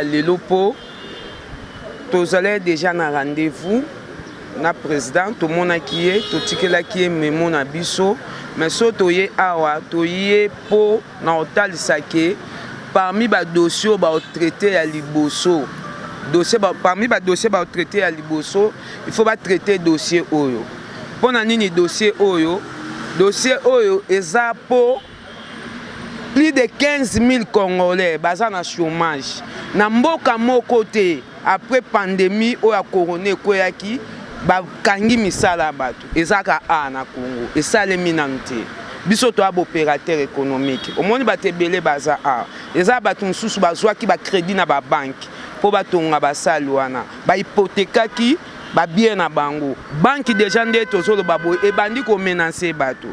Lelo po tozalaki déjà na rendez-vous na président to monaki ye to tikelaki ye memo na biso mais so toye awa toye po na otalisaki parmi ba dossier ba traité ya liboso parmi ba dossier ba traité ya liboso il faut ba traiter dossier oyo pona nini dossier oyo eza po plus de 15 000 Congolais baza na chômage na mboka moko te après pandémie oya corona koyaki bakangi misala bato ezaka na Congo esalemi nanu te biso to opérateur économique omoni batebele baza eza bato mosusu bazwaki ba crédit na ba banque po batonga basali wana ba hypothèque bien na bango banque déjà nde tozoloba boye ebandi ko menacer bato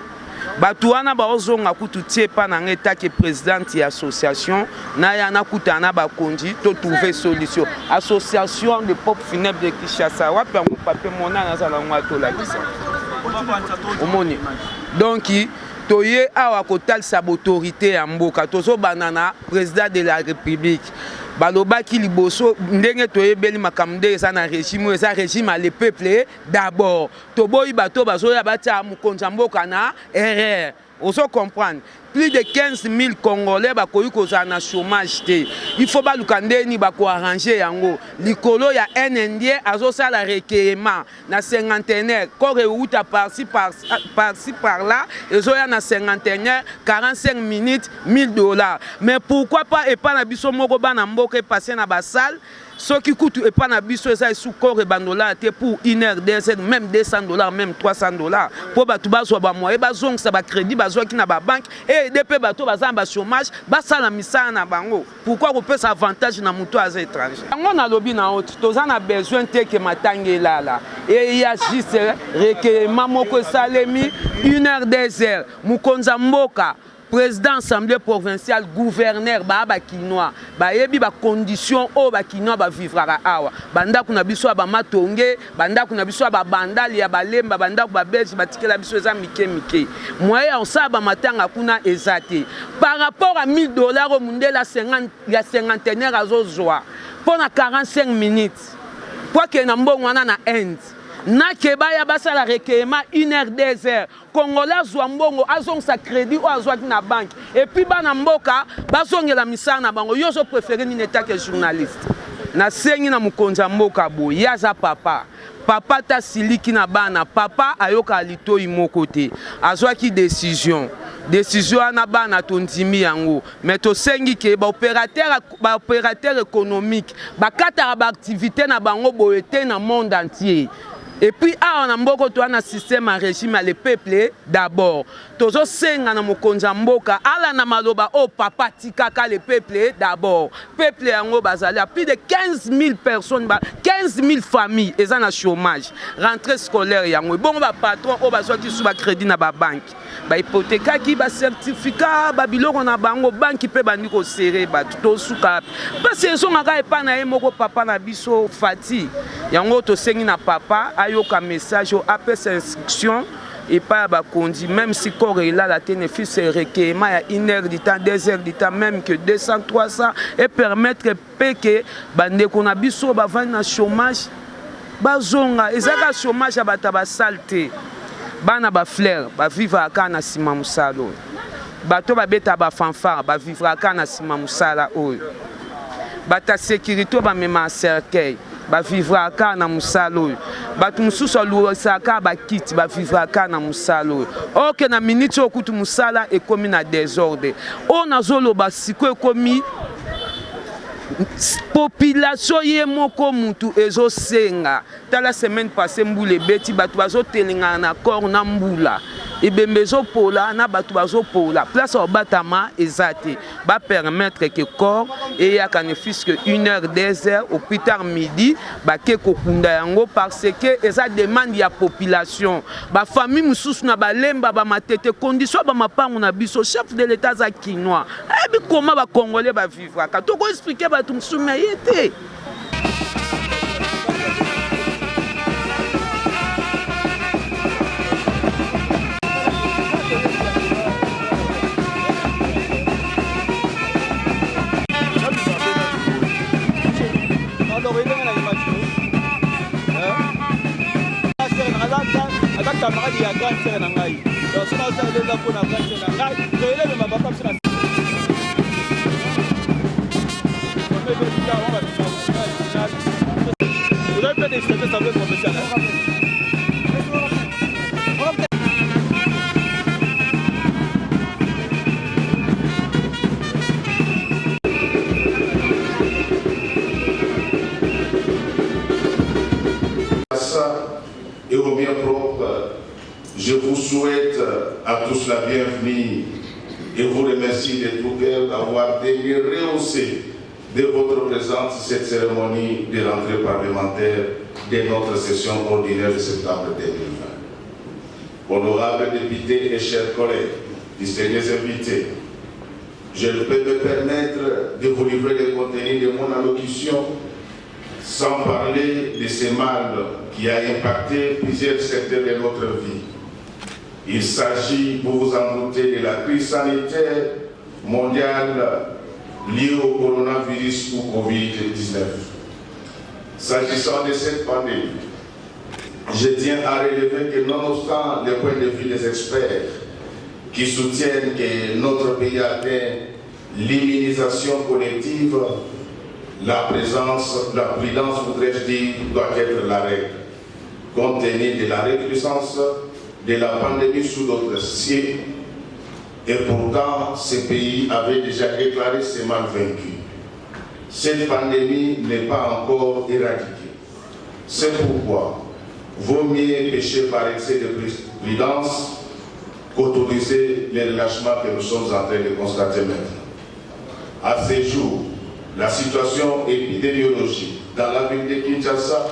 wana baozonga kutu tie pa na ngeta ke présidente ya association na ya na kutana ba konji to trouver solution association de pop funèbre de Kinshasa wapi mon papier mona na zala ngwato la kisa omoni donc toye awa kotalisa autorité ya mboka tozo banana président de la république balobaki liboso ndenge toyebeli makamde eza na régime eza régime à le peuple d'abord toboyi bato bazoya batia mokonza mboka na erreur oso comprendre plus de 15 000 Congolais bakoyi kozala na chômage te il faut baluka ndeni bako arranger yango likolo ya un indien azosala recueillement na cinquantenaire kore uta par-ci par là ezoya na cinquantenaire 45 minutes $1000 mais pourquoi pas et pas na biso moko bana mboka passer na basal soki kutu et pas na biso eza sous corps bandola te pour 1 heure 2 heures même $200 même $300 pour batu bazwa ba moyen bazong sa ba crédit bazwa ki na ba banque et depuis bato bazan ba chômage basala misala na bango pourquoi ko peut avantage na muto az étranger ngo na lobby na haute tozana na besoin te que matangela la et il y a juste recueillement moko salemi 1 heure 2 heures mukonza mboka président assemblée provinciale gouverneur ba kinois ba yebi ba condition o ba kinois ba vivra awa banda kuna biso ba matonge banda kuna biso ba bandali ya balemba banda ba belge batikela biso eza mike moyen on sa ba matanga kuna ezate par rapport à $1000 au mundela 50 ya cinquantenaire azozwa pona 45 minutes kwa ke na mbongo wana na end na kebaya basala recueillement 1 heure 2 heures Congolais zwa mbongo azong sa crédit ou azwa na banque et puis bana mboka bazongela misala na bango yo zo préférer ni état que journaliste na sengi na mukonza mboka bo yaza papa ta siliki na bana papa ayoka litoi moko te azwa ki décision na bana tondimi yango mais to sengi ke ba opérateur économique ba kata ba activité na bango boyete na monde entier. Et puis, on a un système à régime à le peuple d'abord. Tozo senga na mokonza mboka ala na maloba oh papa tikaka le peuple d'abord. Peuple yango bazali plus de 15 000 personnes, 15 000 familles et en chômage. Rentrée scolaire yango. Bon ba patron oh bazwa ki sous ba crédit na ba banque. Ba hypothèque ki ba certificat ba biloko na bango banque pe bandi ko serrer ba to suka. Parce que so ngaka epa na moko papa na biso fati. Yango to sengi na papa ayoka message au APS instruction et pas ba kondi même si corps est là la bénéfice recueillement à 1 heure du temps 2 heures du temps même que 200 300 et permettre que bande ko na biso ba vendre na chômage bazonga ezaka chômage abata ba salté bana ba fleur ba vivre aka na sima musalo bato ba beta ba fanfare ba vivre aka na sima musala oyo bata sécurité ba mema cercueil ba vivre aka na musalo batu mususu luosaka ba kit ba vivre aka na musalo OK na minute okutu musala ekomi na désordre on azolo ba siko ekomi population ye moko mutu ezo senga tala semaine passée mbule beti batu bazo telinga na corps na mbula ebembezo pola na bato bazo pola place au batama ezate ba permettre que corps et ya kan fisque 1 heure 2 heures au plus tard midi ba ke kokunda yango parce que eza demande ya population ba famille mususu na balemba ba matete condition ba mapangu na biso chef de l'état za kinois ebi comment ba congolais ba vivre ka to ko expliquer ba tumsu mayete. camarade ya grande sœur na ngai donc sona ça les la pona grande sœur na ngai to ele me papa sona vous avez fait des choses ça veut professionnel. Et au bien propre, je vous souhaite à tous la bienvenue et vous remercie de tout cœur d'avoir daigné rehausser de votre présence cette cérémonie de rentrée parlementaire de notre session ordinaire de septembre 2020. Honorables députés et chers collègues, distingués invités, je ne peux me permettre de vous livrer le contenu de mon allocution sans parler de ce mal qui a impacté plusieurs secteurs de notre vie. Il s'agit, vous vous en doutez, de la crise sanitaire mondiale liée au coronavirus ou Covid-19. S'agissant de cette pandémie, je tiens à relever que nonobstant les points de vue des experts qui soutiennent que notre pays atteint l'immunisation collective, la prudence, voudrais-je dire, doit être la règle, compte tenu de la recrudescence de la pandémie sous d'autres cieux. Et pourtant, ce pays avait déjà déclaré ses mal vaincus. Cette pandémie n'est pas encore éradiquée. C'est pourquoi vaut mieux pécher par excès de prudence qu'autoriser les relâchements que nous sommes en train de constater maintenant. À ces jours, la situation épidémiologique dans la ville de Kinshasa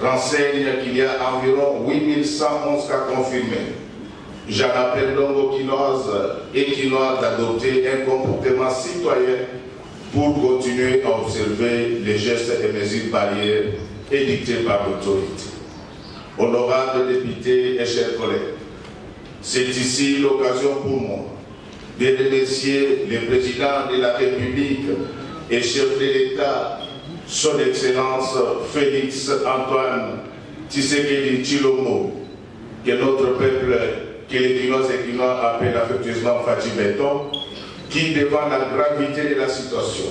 renseigne qu'il y a environ 8111 cas confirmés. J'en appelle donc aux Quinoises et Quinois d'adopter un comportement citoyen pour continuer à observer les gestes et mesures barrières édictés par l'autorité. Honorables députés et chers collègues, c'est ici l'occasion pour moi de remercier le président de la République et chef de l'État, son Excellence Félix Antoine Tshisekedi Tshilombo, que notre peuple, que les Quinoises et Quinois appellent affectueusement Fati Beton, qui, devant la gravité de la situation,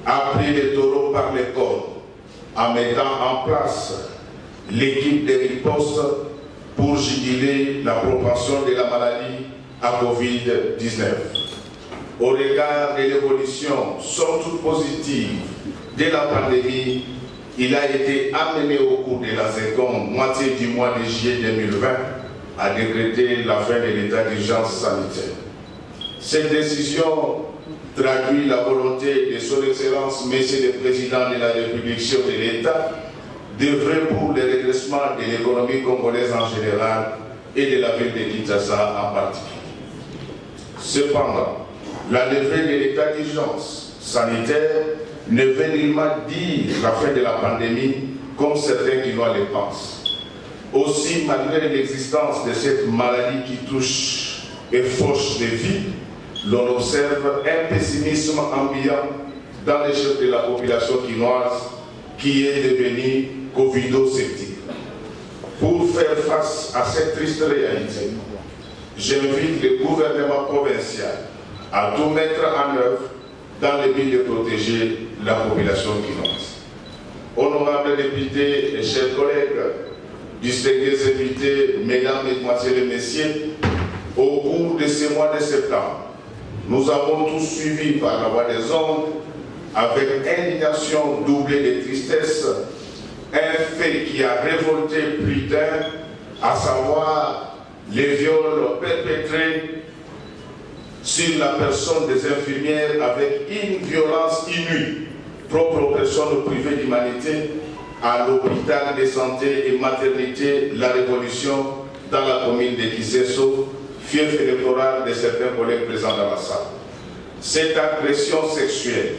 a pris les taureaux par les cornes en mettant en place l'équipe de riposte pour juguler la propension de la maladie à Covid-19. Au regard de l'évolution, somme toute positive, de la pandémie, il a été amené au cours de la seconde moitié du mois de juillet 2020 à décréter la fin de l'état d'urgence sanitaire. Cette décision traduit la volonté de son Excellence, Monsieur le Président de la République, chef de l'État, d'œuvrer pour le redressement de l'économie congolaise en général et de la ville de Kinshasa en particulier. Cependant, la levée de l'état d'urgence sanitaire ne veut nullement dire la fin de la pandémie comme certains Quinois le pensent. Aussi, malgré l'existence de cette maladie qui touche et fauche des vies, l'on observe un pessimisme ambiant dans les chefs de la population quinoise qui est devenue covido-sceptique. Pour faire face à cette triste réalité, j'invite le gouvernement provincial à tout mettre en œuvre dans le but de protéger la population quinoise. Honorables députés et chers collègues, distingués invités, mesdames, mesdemoiselles et messieurs, au cours de ce mois de septembre, nous avons tous suivi par la voie des ondes, avec indignation doublée de tristesse, un fait qui a révolté plus d'un, à savoir les viols perpétrés sur la personne des infirmières avec une violence inouïe, propre aux personnes privées d'humanité, à l'hôpital de santé et maternité La Révolution dans la commune de Kisesso, fief électoral de certains collègues présents dans la salle. Cette agression sexuelle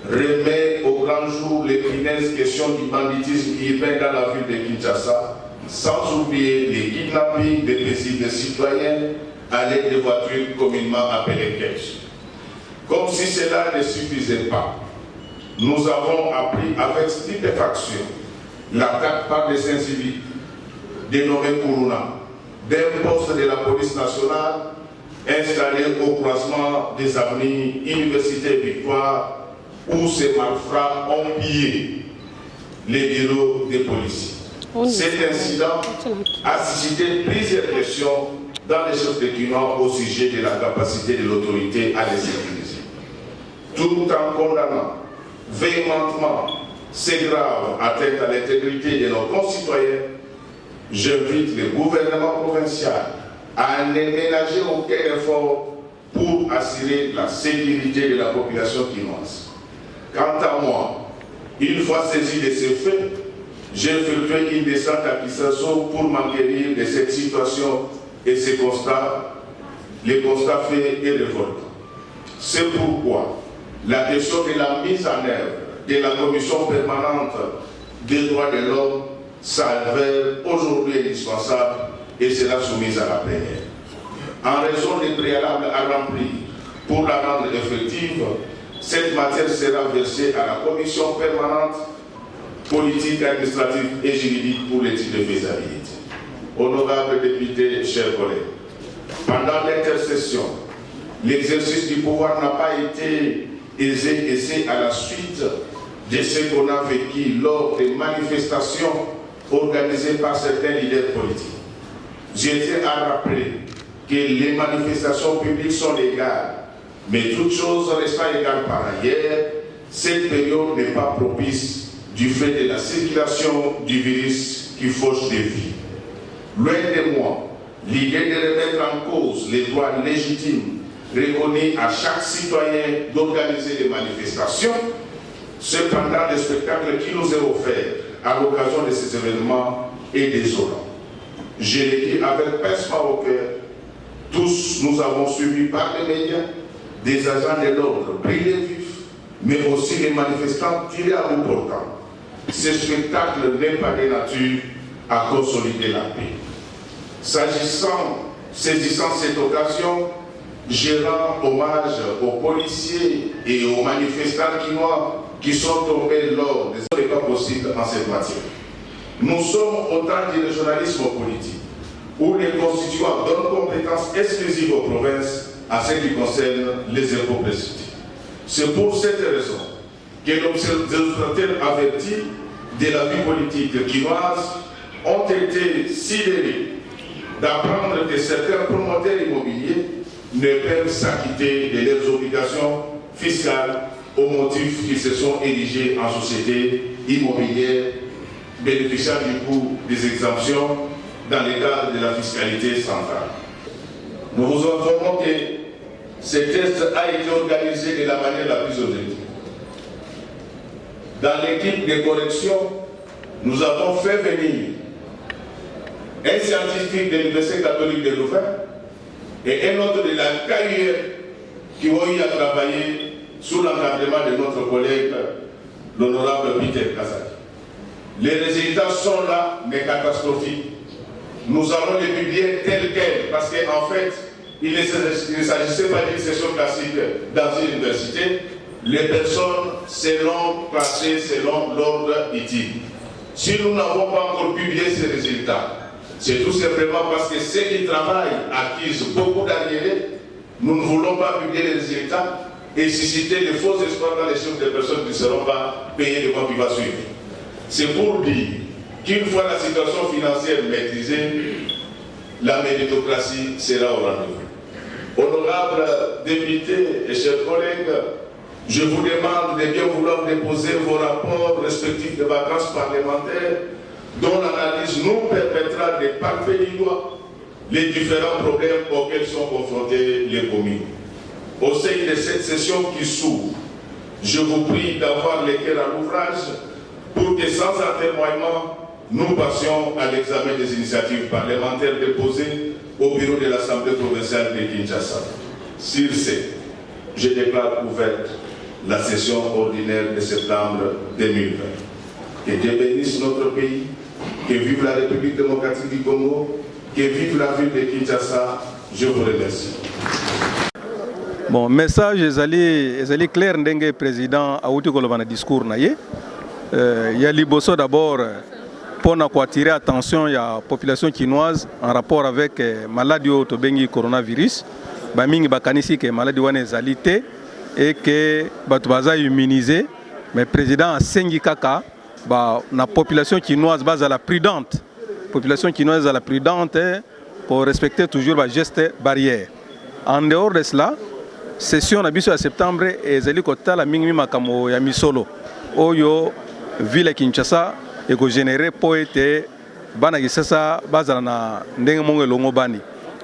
remet au grand jour l'épineuse question du banditisme urbain dans la ville de Kinshasa, sans oublier les kidnappings des paisibles citoyens à l'aide de voitures communément appelées caisses. Comme si cela ne suffisait pas, nous avons appris avec stupéfaction l'attaque par des incivils dénommés Kuruna d'un poste de la police nationale installé au croisement des avenues Université Victoire où ces malfrats ont pillé les bureaux des policiers. Cet incident a suscité plusieurs questions dans les chefs de Kinois au sujet de la capacité de l'autorité à les sécuriser. Tout en condamnant véhémentement ces graves atteintes à l'intégrité de nos concitoyens, j'invite le gouvernement provincial à ne ménager aucun effort pour assurer la sécurité de la population quinoise. Quant à moi, une fois saisi de ces faits, j'ai effectué une descente à Kisesso pour m'enquérir de cette situation et ces constats, les constats faits et révoltants. C'est pourquoi la question de la mise en œuvre de la commission permanente des droits de l'homme s'avère aujourd'hui indispensable et sera soumise à la plénière. En raison des préalables à remplir pour la rendre effective, cette matière sera versée à la commission permanente politique, administrative et juridique pour l'étude de faisabilité. Honorables députés, chers collègues, pendant l'intercession, l'exercice du pouvoir n'a pas été aisé et c'est à la suite de ce qu'on a vécu lors des manifestations organisées par certains leaders politiques. Je tiens à rappeler que les manifestations publiques sont légales, mais toute chose restant égale par ailleurs, cette période n'est pas propice du fait de la circulation du virus qui fauche des vies. Loin de moi, l'idée de remettre en cause les droits légitimes reconnus à chaque citoyen d'organiser des manifestations. Cependant, le spectacle qui nous est offert à l'occasion de ces événements est désolant. Je l'ai dit avec pincement au cœur, tous nous avons suivi par les médias des agents de l'ordre brûlés vifs, mais aussi les manifestants tirés à bout portant. Ce spectacle n'est pas de nature à consolider la paix. Saisissant cette occasion, je rends hommage aux policiers et aux manifestants quinois qui sont tombés lors des pas possibles en cette matière. Nous sommes au temps du régionalisme politique, où les constituants donnent compétence exclusive aux provinces à ce qui concerne les impôts précités. C'est pour cette raison que nos observateurs avertis de la vie politique quinoise ont été sidérés d'apprendre que certains promoteurs immobiliers ne peuvent s'acquitter de leurs obligations fiscales au motif qu'ils se sont érigés en société immobilière bénéficiant du coup des exemptions dans le cadre de la fiscalité centrale. Nous vous informons que ce test a été organisé de la manière la plus objective. Dans l'équipe de correction, nous avons fait venir un scientifique de l'Université catholique de Louvain et un autre de la KUR qui ont eu à travailler sous l'encadrement de notre collègue, l'honorable Peter Kazaki. Les résultats sont là, mais catastrophiques. Nous allons les publier tels quels, parce qu'en fait, il ne s'agissait pas d'une session classique dans une université. Les personnes seront classées selon l'ordre utile. Si nous n'avons pas encore publié ces résultats, c'est tout simplement parce que ceux qui travaillent acquisent beaucoup d'années. Nous ne voulons pas publier les résultats et susciter de faux espoirs dans les chiffres des personnes qui ne seront pas payées le mois qui va suivre. C'est pour dire qu'une fois la situation financière maîtrisée, la méritocratie sera au rendez-vous. Honorables députés et chers collègues, je vous demande de bien vouloir déposer vos rapports respectifs de vacances parlementaires dont l'analyse nous permettra de palper du doigt les différents problèmes auxquels sont confrontés les communes. Au sein de cette session qui s'ouvre, je vous prie d'avoir les cœurs à l'ouvrage pour que sans atermoiement, nous passions à l'examen des initiatives parlementaires déposées au bureau de l'Assemblée provinciale de Kinshasa. Sur ce, je déclare ouverte la session ordinaire de septembre 2020. Que Dieu bénisse notre pays, que vive la République démocratique du Congo, que vive la ville de Kinshasa. Je vous remercie. Bon, message est clair ndenge président a outi koloba na discours na ye. Ya liboso d'abord pour attirer attention ya population chinoise en rapport avec maladie to bengi coronavirus. Ba mingi bakanisi ke maladie wana ezali te et que bato baza immunisé, mais président a sengi kaka ba na population chinoise bazala prudente. Population chinoise la prudente pour respecter toujours les gestes barrières. En dehors de cela, session na biso ya septembre ezali kotala mingi makamo ya misolo oyo ville Kinshasa eko générer po ete bana kisasa bazala na ndenge mongo elongo bani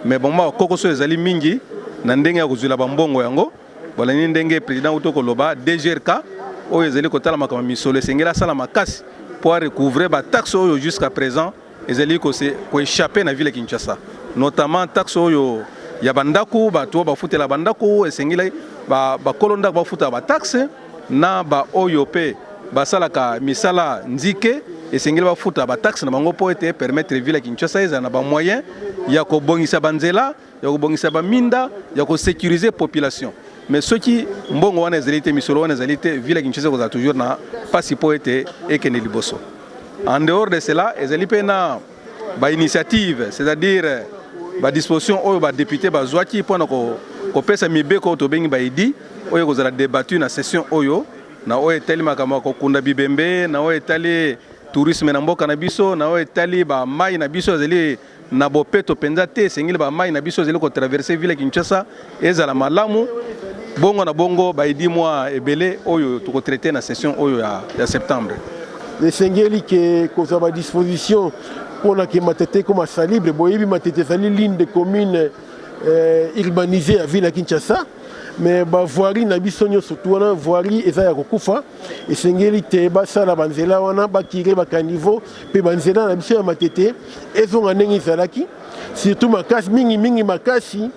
mais bomba kokoso ezali mingi na ndenge ya kozula bambongo yango bola ni ndenge président utoko loba DGRK oyo ezali kotala makamo misolo esengela sala makasi pour recouvrer ba taxe oyo jusqu'à présent ezali ko échapper na ville Kinshasa, notamment taxe oyo ya bandaku bato bafutela bandaku esengila ba kolonda bafuta ba taxe na ba oyo pe basalaka misala nzike esengila bafuta ba taxe na bango po ete permettre ville Kinshasa eza na ba moyen ya ko bongisa banzela ya ko bongisa ba minda ya ko sécuriser population. Mais ceux qui mbongo wana ezalite misolo wana ezalite ville Kinshasa ko za toujours na pasi po ete ekene liboso. En dehors de cela ezali pe na ba initiative, c'est-à-dire ba disposition oyo ba député ba zwaki pona ko pesa mibeko to bengi ba idi oyo ko zala débattu na session oyo na oyo tali makama ko kunda bibembe na oyo tali tourisme na mboka na biso na oyo tali ba mai na biso zeli na bopeto penza te sengili ba mai na biso zeli ko traverser ville Kinshasa ezala malamu bongo na bongo ba idi mois ebele oyo to ko traiter na session oyo ya septembre. Les sengeli que ko za ba disposition pour la matete comme Salibre, boyebi matete sali ligne de commune urbanisée à ville à Kinshasa, mais ba voirie na bisonyo surtout na voirie eza ya kokufa et sengeli te ba sala banzela wana ba kire ba caniveau pe banzela na biso ya matete ezonga ndenge zalaki surtout makasi mingi makasi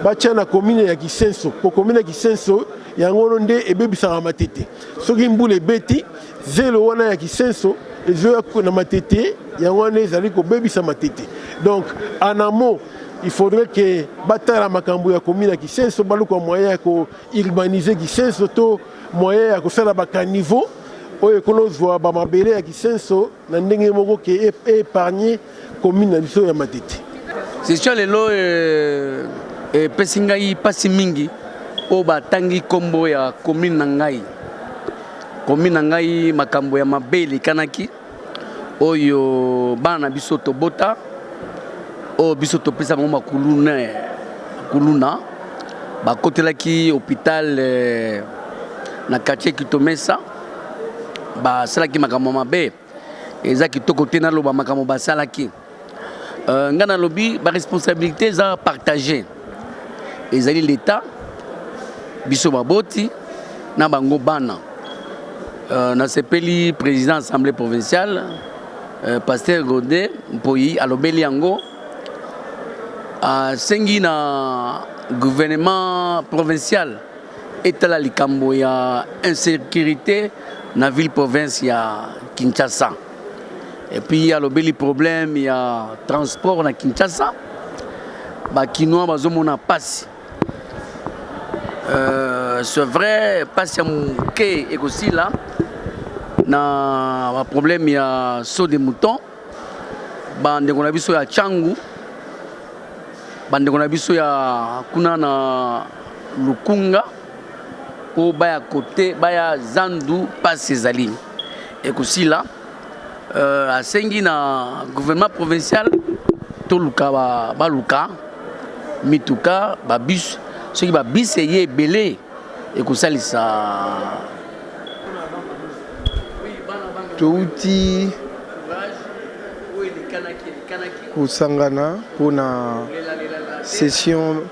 ba tchana commune ya Kisenso po commune ya Kisenso yango nde ebebisa matete soki mbule beti zelo wana ya Kisenso ezo na matete yango ezali ko bebisa matete. Donc en amont il faudrait que batala makambo ya commune ya Kisenso baluko moyen ya ko urbaniser Kisenso to moyen ya ko sala ba caniveau oyo kolozwa ba mabele ya Kisenso na ndenge moko ke épargner commune na biso ya matete. C'est lelo pesingai pasi mingi o batangi kombo ya commune na ngai. Commune na ngai makambo ya mabele kanaki oyo bana biso to bota o biso to pesa ngoma kuluna ba kotelaki hôpital na quartier Kitomesa ba salaki makambo mabe eza kitoko tena loba makambo ba salaki ngana lobi ba responsabilité za partagée ezali l'état biso baboti na bango bana na sepeli président assemblée provinciale Pasteur Godé Mpoyi alobeli yango sengi na gouvernement provincial etala likambo ya insécurité na ville province ya Kinshasa et puis alobeli problème ya transport na Kinshasa ba kinoa bazomona pasi c'est vrai pasi ya muke ekosi là na problème ya saut de mouton bandeko na biso ya changu bandeko na biso ya kuna na lukunga po baya côté baya zandu passe ezali ekosila asengi na gouvernement provincial to luka baluka mituka babus soki babus eye ebele ekosalisa touti kosangana mpona session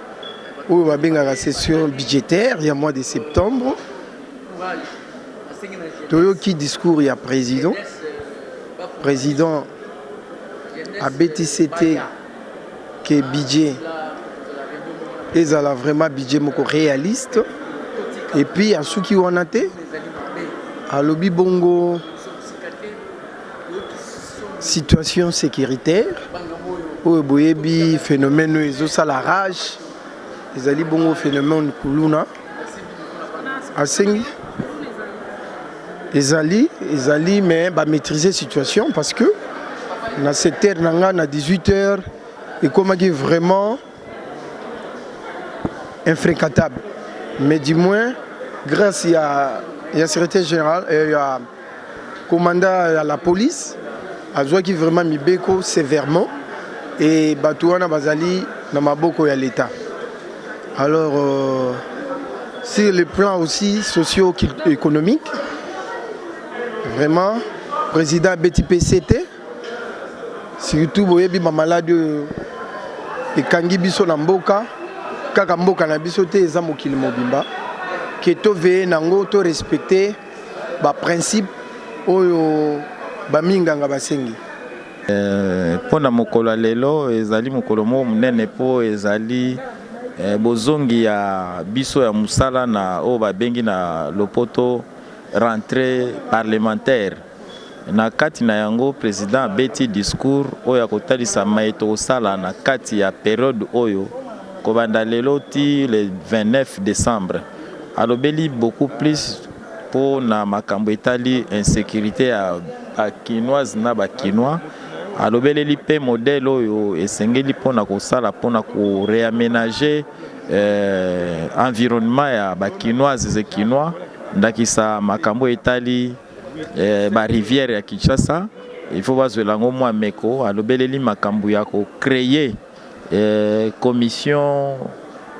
oyo babengaka session budgétaire il y a mois de septembre. Toyoki discours ya président a BTCT que budget ezala vraiment budget moko réaliste et puis à ceux qui wana te alobi bongo situation sécuritaire oyo boyebi phénomène ezosala rage ezali bongo phénomène kuluna asengi ezali mais ba maîtriser situation parce que na 7h nanga na 18h et comme vraiment infréquentable mais du moins grâce à secrétaire général et à commandant à la police azwa qui vraiment mibeko sévèrement et batouana bazali na maboko ya l'état. Alors sur le plan aussi socio-économique vraiment président BTPCT surtout boyebi ba malade ekangi biso na mboka kaka mboka na biso te eza mokili mobimba ke to veye nango to respecter ba principe oyo ba minganga basengi. Pona mokolo lelo ezali mokolo mo munene po ezali bozongi ya biso ya musala na o babengi na lopoto rentrée parlementaire na kati na yango président beti discours oyo akotalisa maeto osala na kati ya période oyo kobanda lelo ti le 29 décembre alobeli beaucoup plus po na makambo etali insécurité ya bakinoise na bakinois alobeleli pe modèle oyo esengeli pona kosala pona ko réaménager environnement ya bakinoise ze kinois ndakisa makambo etali ba rivière ya Kinshasa il faut bazwela ngo mwa meko alobeleli makambo ya ko créer commission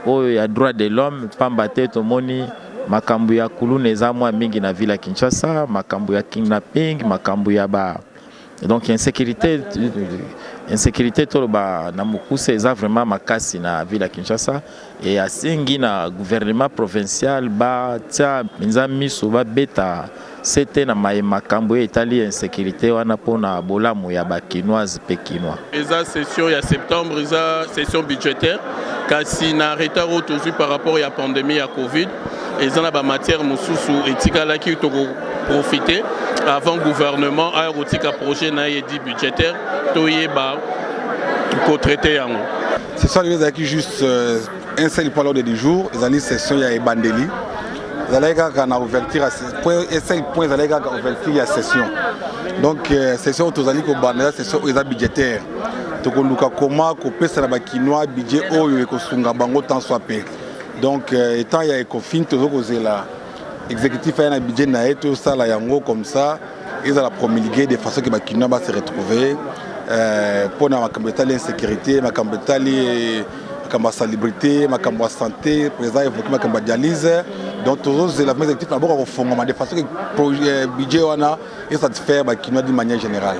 oyo ya droit de l'homme pamba te tomoni makambo ya kuluna eza mwa mingi na ville ya Kinshasa makambo ya kidnapping makambo ya ba donc insécurité toloba na mukuse eza vraiment makasi na ville ya Kinshasa et asingi na gouvernement provincial ba tia minza miso ba beta c'était na makambo etali insécurité wana pona bolamu ya bakinoise pekinois. Eza session ya septembre eza session budgétaire kasi na retard autour par rapport à pandémie ya Covid eza na ba matière mususu etikala ki to profiter avant gouvernement a rotika projet na yedi budgétaire toyeba ko traiter yango. C'est ça les qui juste un seul point l'ordre du jour, les années session ya ebandeli. Zalega kana ouverture à point et 5 points zalega ouverture ya session. Donc session tozali ko bandela session eza budgétaire. Tokoluka koma ko pesa na bakinois budget oyo ekosunga bango tant soit peu. Donc étant ya ECOFIN tozokozela exécutif a un budget na tout ça la yango comme ça ils ont la promulguer de façon que bakinois va se retrouver pour na makambetali insécurité makambetali makamba salubrité makamba santé président évoqué makamba dialyse donc tous les exécutifs d'abord au fond de façon que projet budget wana est satisfaire bakinois d'une manière générale.